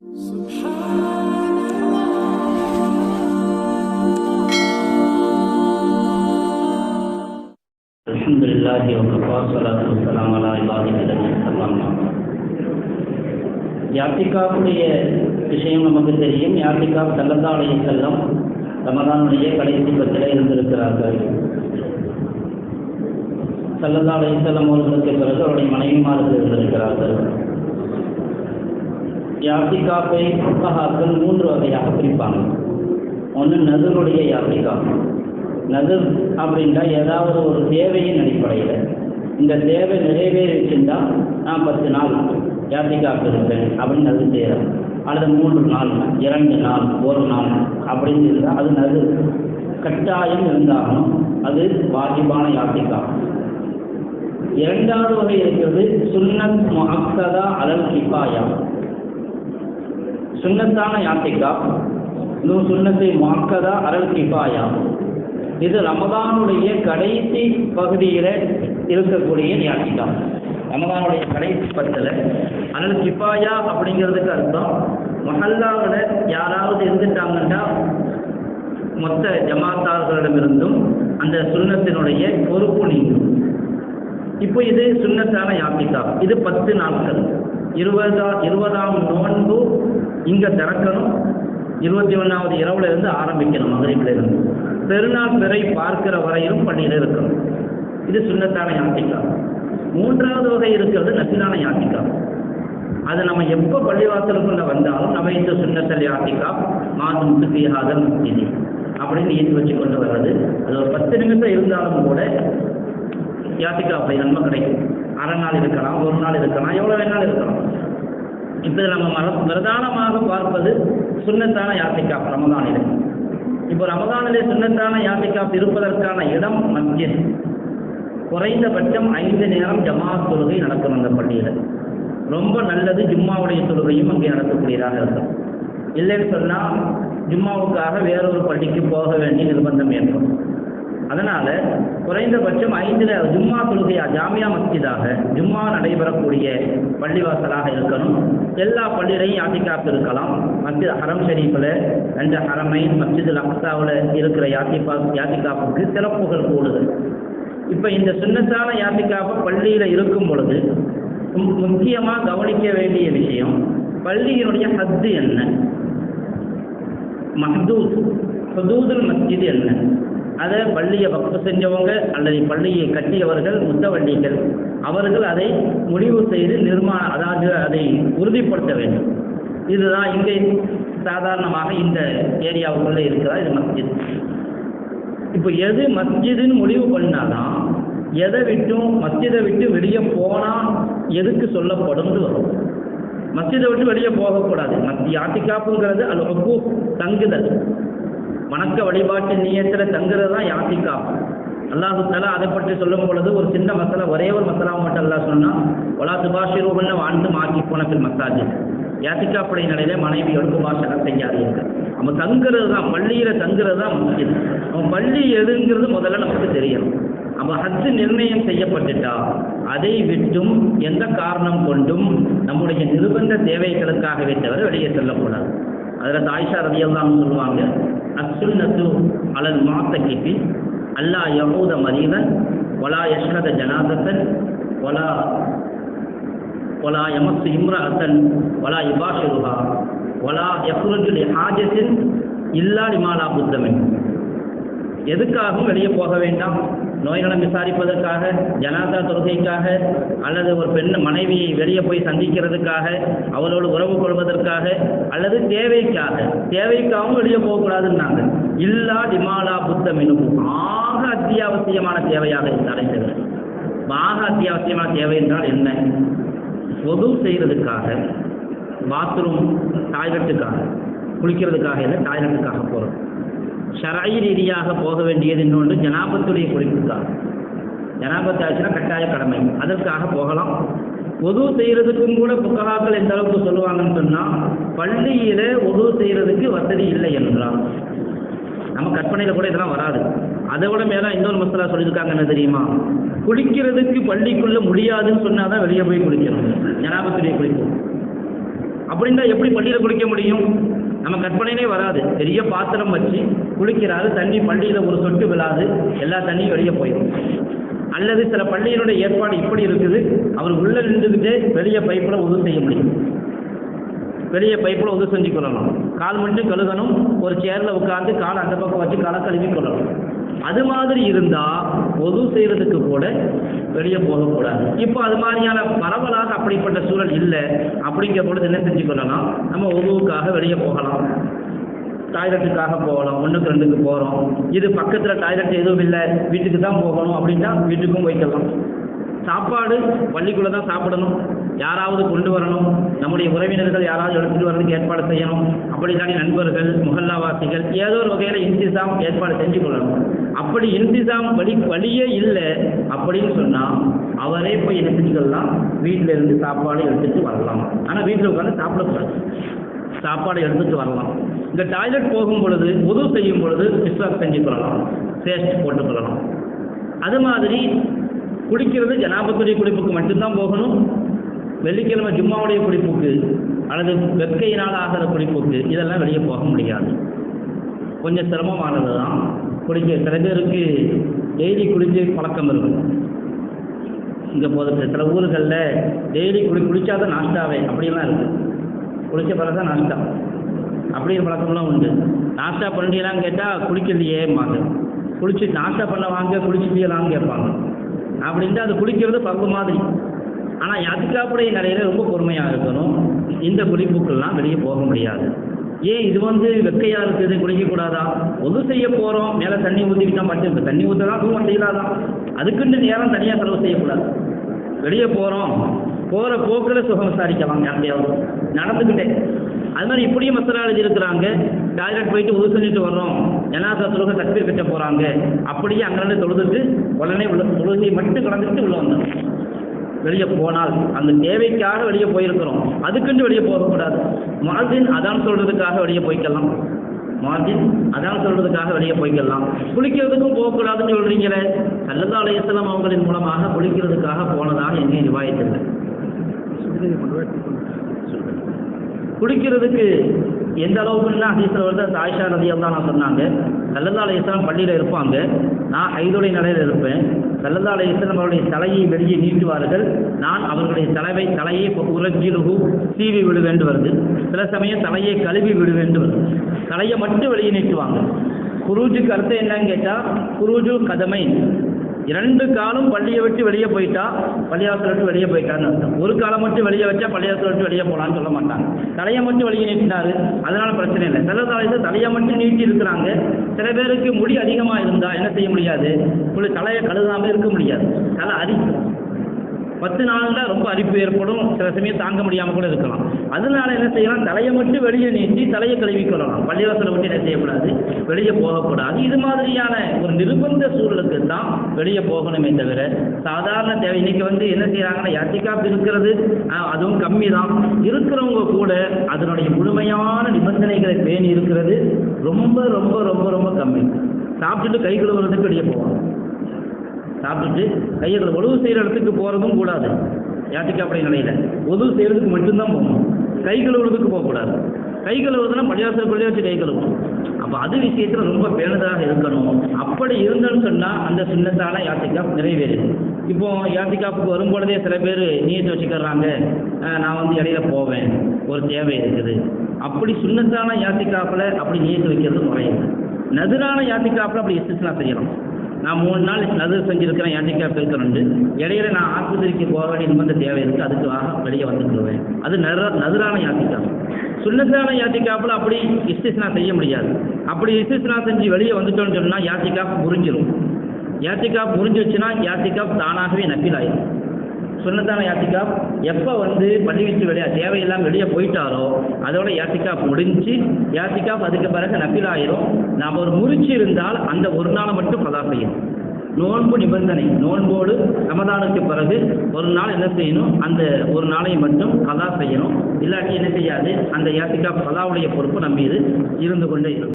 அல்ஹம்துலில்லாஹி வகஃபா ஸலாத்து வஸ்ஸலாமு அலா இபாதிஹில் ஸலாம். யாத்திகாஃபுடைய விஷயம் நமக்கு தெரியும். யாத்திகாஃப் ஸல்லல்லாஹு அலைஹி வஸல்லம் ரமதானுடைய கடைசி பத்திலே இருந்திருக்கிறார்கள். ஸல்லல்லாஹு அலைஹி வஸல்லம் அவர்களுக்கு பிறகு அவருடைய மனைவிமார்கள் இருந்திருக்கிறார்கள். யாத்திகாஃபை ஃபுகஹாக்கள் 3 வகையாக பிரிப்பாங்க. ஒன்று நதுருடைய யாத்திகாஃப். நதுர் அப்படின்னா ஏதாவது ஒரு தேவையின் அடிப்படையில் இந்த தேவை நிறைவேறிச்சுன்னா நான் 10 நாள் யாத்திகாஃப் இருப்பேன் அப்படின்னு நது செய்கிறேன். அல்லது 3 நாள் 2 நாள் 1 நாள் அப்படின்னு இருந்தால் அது நது கட்டாயம் இருந்தாலும் அது வாஜிபான யாத்திகாஃப். இரண்டாவது வகை இருக்கிறது சுன்னத் முஅக்கதா அலல் கிஃபாயா. சுன்னத்தான யாத்திகாஃப், இன்னும் சுன்னத்தை முஅக்கதா அலல் கிஃபாயா. இது ரமதானுடைய கடைசி பகுதியில் இருக்கக்கூடிய யாத்திகாஃப். ரமதானுடைய கடைசி 10 அலல் கிஃபாயா அப்படிங்கிறதுக்கு அர்த்தம் மஹல்லாவில் யாராவது இருந்துட்டாங்கன்னா மொத்த ஜமாத்தார்களிடமிருந்தும் அந்த சுன்னத்தினுடைய பொறுப்பு நீங்கும். இப்போ இது சுன்னத்தான யாத்திகாஃப். இது 10 நாட்கள். 20ஆம் நோன்பு இங்கே திறக்கணும். 21வது இரவுல இருந்து ஆரம்பிக்கணும். மகரிபில் இருந்து பெருநாள் பிறை பார்க்கிற வரையிலும் பள்ளியில் இருக்கணும். இது சுன்னத்தான யாத்திகாஃப். 3வது வகை இருக்கிறது நஃபிலான யாத்திகாஃப். அது நம்ம எப்போ பள்ளிவாசலுக்குள்ள வந்தாலும் நம்ம இந்த சுன்னத்தல் யாத்திகாஃப் மாதம் சுத்தியாதல் இது அப்படின்னு ஏற்றி வச்சு கொண்டு வர்றது. அது ஒரு 10 நிமிஷம் இருந்தாலும் கூட யாத்திகாஃபை நன்மை கிடைக்கும். அரை நாள் இருக்கலாம், 1 நாள் இருக்கலாம், எவ்வளோ வேணாலும் இருக்கலாம். இப்போ நம்ம பிரதானமாக பார்ப்பது சுன்னத்தான யாத்திகாஃப் ரமதானில். இப்போ ரமதானிலே சுன்னத்தான யாத்திகாஃப் இருப்பதற்கான இடம் மஸ்ஜித். குறைந்தபட்சம் 5 நேரம் ஜமாத் தொழுகை நடக்கும் அந்த பள்ளியில். ரொம்ப நல்லது ஜும்மாவுடைய தொழுகையும் அங்கே நடக்கக்கூடியதாக இருக்கும். இல்லைன்னு சொன்னால் ஜும்மாவுக்காக வேறொரு பள்ளிக்கு போக வேண்டிய நிர்பந்தம் ஏற்படும். அதனால் குறைந்தபட்சம் 5 ஜும்மா தொழுகையா ஜாமியா மஸ்ஜிதாக ஜும்மா நடைபெறக்கூடிய பள்ளிவாசலாக இருக்கணும். எல்லா பள்ளியிலையும் யாத்திகாஃப் இருக்கலாம். மஸ்ஜித் ஹரம் ஷரீஃபில் 2 ஹரமைன் மஸ்ஜிதுல் அக்ஸாவில் இருக்கிற யாத்திகாஃபுக்கு சிறப்புகள் கூடுதல். இப்போ இந்த சுன்னத்தான யாத்திகாஃப் பள்ளியில் இருக்கும் பொழுது முக்கியமாக கவனிக்க வேண்டிய விஷயம் பள்ளியினுடைய ஹத்து என்ன, மஹ்தூத் ஹுதூதுல் மஸ்ஜித் என்ன. அதை பள்ளியை வக்ஃப் செஞ்சவங்க அல்லது பள்ளியை கட்டியவர்கள் முத்தவள்ளிகள் அவர்கள் அதை முடிவு செய்து அதாவது அதை உறுதிப்படுத்த வேண்டும். இதுதான் இங்கே சாதாரணமாக இந்த ஏரியாவுக்குள்ளே இருக்கிறதா இது மஸ்ஜித். இப்போ எது மஸ்ஜிதுன்னு முடிவு பண்ணாதான் மஸ்ஜிதை விட்டு வெளியே போனால் எதுக்கு சொல்லப்படும் வரும். மஸ்ஜிதை விட்டு வெளியே போகக்கூடாது. யாத்திகாஃபுங்கிறது அது ரொம்ப தங்குதல், வணக்க வழிபாட்டு நியத்தில் தங்குறது தான் யாத்திகாஃப். அல்லாஹு தஆலா அதை பற்றி சொல்லும் பொழுது ஒரு சின்ன மசாலா, ஒரே ஒரு மசாலா மட்டும் அல்லாஹ் சொன்னால் ஒலா துபாஷிருஹுன்ன வாழ்ந்து மாக்கி போனத்தில் மசாஜித். யாத்திகாஃபுடைய நிலையில மனைவியோடு துபாஷனம் செய்யாதீர்கள். நம்ம தங்குறது தான் பள்ளியில் தங்குறது தான் மஸ்ஜித். நம்ம பள்ளி எதுங்கிறது முதல்ல நமக்கு தெரியணும். நம்ம ஹஜ் நிர்ணயம் செய்யப்பட்டுட்டா அதை விட்டும் எந்த காரணம் கொண்டும் நம்முடைய நிர்பந்த தேவைகளுக்காகவே தவிர வெளியே செல்லக்கூடாது. அதில் ஆயிஷா ரலியல்லாஹு அன்ஹா சொல்லுவாங்க, அஸ்ஸுன்னத்து அலல் முஅத்தகிஃபி அல்லா யஹூத மரீதன் வலா யஷ்ஹத ஜனாதத்தன் வலா யமஸ்ஸு இம்ரஅத்தன் வலா யுபாஷிருஹா வலா யக்ருஜு லிஹாஜத்தின் இல்லா லிமா லா புத்த மின்ஹு. எதுக்காகவும் வெளியே போக வேண்டாம். நோய்களை விசாரிப்பதற்காக, ஜனாதா தொழுகைக்காக, அல்லது ஒரு பெண் மனைவியை வெளியே போய் சந்திக்கிறதுக்காக, அவளோடு உறவு கொள்வதற்காக, அல்லது தேவைக்காகவும் வெளியே போகக்கூடாதுன்னாங்க. இல்லா டிமாலா புத்த மினுகு, ஆக அத்தியாவசியமான தேவையாக இருந்தாலே தவிர. ஆக அத்தியாவசியமான தேவை என்றால் என்ன? ஒது செய்கிறதுக்காக, பாத்ரூம் டாய்லெட்டுக்காக, குளிக்கிறதுக்காக இல்லை, டாய்லெட்டுக்காக போகிறோம். ஷரஈ ரீதியாக போக வேண்டியது இன்னொன்று ஜனாபத்துடைய குளிப்புக்காக. ஜனாபத்து ஆச்சுன்னா கட்டாய கடமை, அதற்காக போகலாம். ஒது செய்கிறதுக்கும் கூட புக்கஹாக்கள் எந்த அளவுக்கு சொல்லுவாங்கன்னு சொன்னால், பள்ளியில் ஒது செய்கிறதுக்கு வசதி இல்லை என்றால் நம்ம கற்பனையில் கூட இதெல்லாம் வராது. அதை விட மேலே இன்னொரு மசாலா சொல்லியிருக்காங்க என்ன தெரியுமா? குளிக்கிறதுக்கு பள்ளிக்குள்ளே முடியாதுன்னு சொன்னால் தான் வெளியே போய் குளிக்கணும். ஜனாபத்துடைய குளிப்பு அப்படின்னா எப்படி பள்ளியில் குளிக்க முடியும்? நம்ம கற்பனையிலே வராது. பெரிய பாத்திரம் வச்சு குளிக்கிறாரு, தண்ணி பள்ளியில் ஒரு சொட்டு விழாது, எல்லா தண்ணியும் வெளியே போயிடும். அல்லது சில பள்ளியினுடைய ஏற்பாடு இப்படி இருக்குது, அவர் உள்ளே நின்றுக்கிட்டே வெளியே பைப்பில் உதவு செய்ய முடியும். வெளியே பைப்பில் உதவு செஞ்சு கொள்ளலாம். கால் மட்டும் கழுகணும், ஒரு சேரில் உட்காந்து காலை அந்த பக்கம் வச்சு காலை கழுவி கொள்ளலாம். அது மாதிரி இருந்தால் உதவு செய்கிறதுக்கு கூட வெளியே போகக்கூடாது. இப்போ அது மாதிரியான பரவலாக அப்படிப்பட்ட சூழல் இல்லை. அப்படிங்கிற பொழுது என்ன செஞ்சு கொள்ளலாம்? நம்ம உதவுக்காக வெளியே போகலாம், டாய்லெட்டுக்காக போகலாம். 1க்கு 2க்கு போகிறோம், இது பக்கத்தில் டாய்லெட் எதுவும் இல்லை, வீட்டுக்கு தான் போகணும் அப்படின்னா வீட்டுக்கும் போய்க்கலாம். சாப்பாடு பள்ளிக்குள்ளே தான் சாப்பிடணும், யாராவது கொண்டு வரணும், நம்முடைய உறவினர்கள் யாராவது எடுத்துகிட்டு வரதுக்கு ஏற்பாடு செய்யணும். அப்படி தானே நண்பர்கள், முஹல்லாவாசிகள் ஏதோ ஒரு வகையில் இன்திசாம் ஏற்பாடு செஞ்சு கொள்ளணும். அப்படி இன்திசாம் வழியே இல்லை அப்படின்னு சொன்னால் அவரே போய் என்ன செஞ்சுக்கலாம்? வீட்டில் இருந்து சாப்பாடு எடுத்துகிட்டு வரலாம். ஆனால் வீட்டில் உட்காந்து சாப்பிடக்கூடாது, சாப்பாடு எடுத்துகிட்டு வரலாம். இந்த டாய்லெட் போகும் பொழுது உதவு செய்யும் பொழுது மிஸ்வாக் செஞ்சு கொள்ளலாம், பேஸ்ட் போட்டுக்கொள்ளலாம். அது மாதிரி குடிக்கிறது ஜனாபத்துடைய குடிப்புக்கு மட்டும்தான் போகணும். வெள்ளிக்கிழமை ஜும்மாவுடைய குடிப்புக்கு அல்லது வெக்கையினால் ஆகிற குடிப்புக்கு இதெல்லாம் வெளியே போக முடியாது. கொஞ்சம் சிரமமானது தான். குடிக்க சில பேருக்கு டெய்லி குடிச்சு பழக்கம் இருக்கும். இங்கே போகிறது சில ஊர்களில் டெய்லி குடித்தாதான் நாஷ்டாவே அப்படிலாம் இருக்குது. குளிச்ச பிறகு தான் நாஷ்டா அப்படிங்கிற பழக்கம்லாம் உண்டு. நாஷ்டா பண்ணிடலான்னு கேட்டால் குளிக்கலையேம்பாங்க. குளிச்சு நாஷ்டா பண்ண வாங்க குளிச்சுட்டியலான்னு கேட்பாங்க. அப்படின்ட்டு அது குளிக்கிறது பருவ மாதிரி. ஆனால் அதுக்காப்புடைய நிலையில் ரொம்ப பொறுமையாக இருக்கணும். இந்த குளிப்புக்கெல்லாம் வெளியே போக முடியாது. ஏன் இது வெக்கையாக இருக்குது, குளிக்கக்கூடாதா? உதவு செய்ய போகிறோம், மேலே தண்ணி ஊற்றிக்கிட்டால் மட்டும் இப்போ தண்ணி ஊற்றலாம், தூவம் செய்யலாதான். அதுக்குன்னு நேரம் தனியாக செலவு செய்யக்கூடாது. வெளியே போகிறோம், போகிற போக்கில் சுகம் விசாரிக்கலாம் யாரையாவது நடந்துக்கிட்டே. அது மாதிரி இப்படியும் மசாலாஜி இருக்கிறாங்க. டாய்லெட் போயிட்டு உதவு செஞ்சுட்டு வர்றோம், ஜனாசா தொழுகை தக்பீர் கட்ட போகிறாங்க, அப்படியே அங்கே தொழுதுட்டு உடனே தொழுகையை மட்டும் கலந்துட்டு உள்ள வந்தோம். வெளியே போனால் அந்த தேவைக்காக வெளியே போயிருக்கிறோம், அதுக்குன்னு வெளியே போகக்கூடாது. முஅத்தின் அதான் சொல்கிறதுக்காக வெளியே போய்க்கலாம், முஅத்தின் அதான் சொல்கிறதுக்காக வெளியே போய்க்கலாம். குளிக்கிறதுக்கும் போகக்கூடாதுன்னு சொல்கிறீங்களே, ஸல்லல்லாஹு அலைஹி வஸல்லம் அவங்களின் மூலமாக குளிக்கிறதுக்காக போனதாக எங்கேயும் ரிவாயத்தில்லை. குடிக்கிறதுக்கு எந்த அளவுக்குன்னா ஹதீஸில் வருது, ஆயிஷா ரலியல்லாஹு அன்ஹா சொன்னாங்க, ஸல்லல்லாஹு அலைஹி வஸல்லம் பள்ளியில் இருப்பாங்க, நான் ஹைதுடைய நிலையில் இருப்பேன். ஸல்லல்லாஹு அலைஹி வஸல்லம் அவருடைய தலையை வெளியே நீட்டுவார்கள், நான் அவர்களுடைய தலையை உரஜிலுஹு சீவி விடுவேண்டு வருது. சில சமயம் தலையை கழுவி விடுவேண்டு வருது. தலையை மட்டும் வெளியே நீட்டுவாங்க. குரூஜுக்கு அர்த்தம் என்னன்னு கேட்டால், குரூஜு கதமை, 2 காலும் பள்ளியை விட்டு வெளியே போயிட்டா பள்ளியாசலை விட்டு வெளியே போயிட்டான்னு அர்த்தம். ஒரு காலம் மட்டும் வெளியே வச்சா பள்ளியாசலை விட்டு வெளியே போகலான்னு சொல்ல மாட்டாங்க. தலையை மட்டும் வெளியே நீட்டினாரு, அதனால பிரச்சனை இல்லை. சில தலையை மட்டும் நீட்டி இருக்கிறாங்க. சில பேருக்கு முடி அதிகமாக இருந்தால் என்ன செய்ய முடியாது, தலையை கழுகாமல் இருக்க முடியாது, தலை அரிக்கும். 10 நாளில் ரொம்ப அரிப்பு ஏற்படும், சில சமயம் தாங்க முடியாமல் கூட இருக்கலாம். அதனால என்ன செய்யலாம், தலையை மட்டும் வெளியே நீட்டி தலையை கழுவி கொள்ளலாம். பள்ளிவாசலை விட்டு என்ன செய்யக்கூடாது, வெளியே போகக்கூடாது. இது மாதிரியான ஒரு நிர்பந்த சூழலுக்கு தான் வெளியே போகணுமே தவிர சாதாரண தேவை. இன்னைக்கு என்ன செய்யறாங்கன்னா, இஅ்திகாஃப் இருக்கிறது அதுவும் கம்மி தான். இருக்கிறவங்க கூட அதனுடைய முழுமையான நிபந்தனைகளை பேணி இருக்கிறது ரொம்ப ரொம்ப ரொம்ப ரொம்ப கம்மி. சாப்பிட்டுட்டு கை கழுவுறதுக்கு வெளியே போவாங்க, சாப்பிட்டுட்டு கையை உதவு செய்கிற இடத்துக்கு போகிறதும் கூடாது. இஅ்திகாஃப் நிலையில் உதவு செய்கிறதுக்கு மட்டும்தான் போகணும், கை கழுவுறதுக்கு போகக்கூடாது. கை கழுவுறதுனா பள்ளிவாசலுக்குள்ளே வச்சு கை கழுவணும். அப்போ அது விஷயத்தில் ரொம்ப பேணுதலாக இருக்கணும். அப்படி இருந்தோன்னு சொன்னால் அந்த சுன்னத்தான இஅ்திகாஃப் நிறைவேறுது. இப்போ இஅ்திகாஃப்க்கு வரும்பொழுதே சில பேர் நியத்து வச்சுக்கிறாங்க, நான் இடையில போவேன், ஒரு தேவை இருக்குது. அப்படி சுன்னத்தான இஅ்திகாஃபில் அப்படி நியத்து வைக்கிறது முறையுது. நதுரான இஅ்திகாஃபில் அப்படி இஸ்திஸ்னா செய்யலாம். நான் 3 நாள் நதுர் செஞ்சுருக்கிறேன், இஅ்திகாஃப் இருக்கிறேன், இடையில நான் ஆஸ்பத்திரிக்கு போக வேண்டிய நிபந்த தேவை இருக்குது, அதுக்காக வெளியே வந்துக்குருவேன். அது நதுரான இஅ்திகாஃப். சுன்னத்தான இஅ்திகாஃபில் அப்படி இஸ்திஸ்னா செய்ய முடியாது. அப்படி இஸ்திஸ்னா செஞ்சு வெளியே வந்துட்டோன்னு சொன்னால் இஅ்திகாஃப் முறிஞ்சிடும். இஅ்திகாஃப் முறிஞ்சிச்சுன்னா இஅ்திகாஃப் தானாகவே நஃபில் ஆயிடும். சுன்னத்தான இஅ்திகாஃப் எப்போ பள்ளி விட்டு வெளியே தேவையில்லாமல் வெளியே போயிட்டாரோ அதோட இஅ்திகாஃப் முடிஞ்சு இஅ்திகாஃப் அதுக்கு பிறகு நஃபில் ஆயிரும். நாம் ஒரு முறிச்சு இருந்தால் அந்த ஒரு நாளை மட்டும் கதா செய்யணும். நோன்பு நிபந்தனை, நோன்போடு ரமதானுக்கு பிறகு ஒரு நாள் என்ன செய்யணும், அந்த ஒரு நாளை மட்டும் கதா செய்யணும். இல்லாட்டி என்ன செய்யாது, அந்த இஅ்திகாஃப் கதாவுடைய பொறுப்பு நம்ம மீது இருந்து கொண்டே இருக்கும்.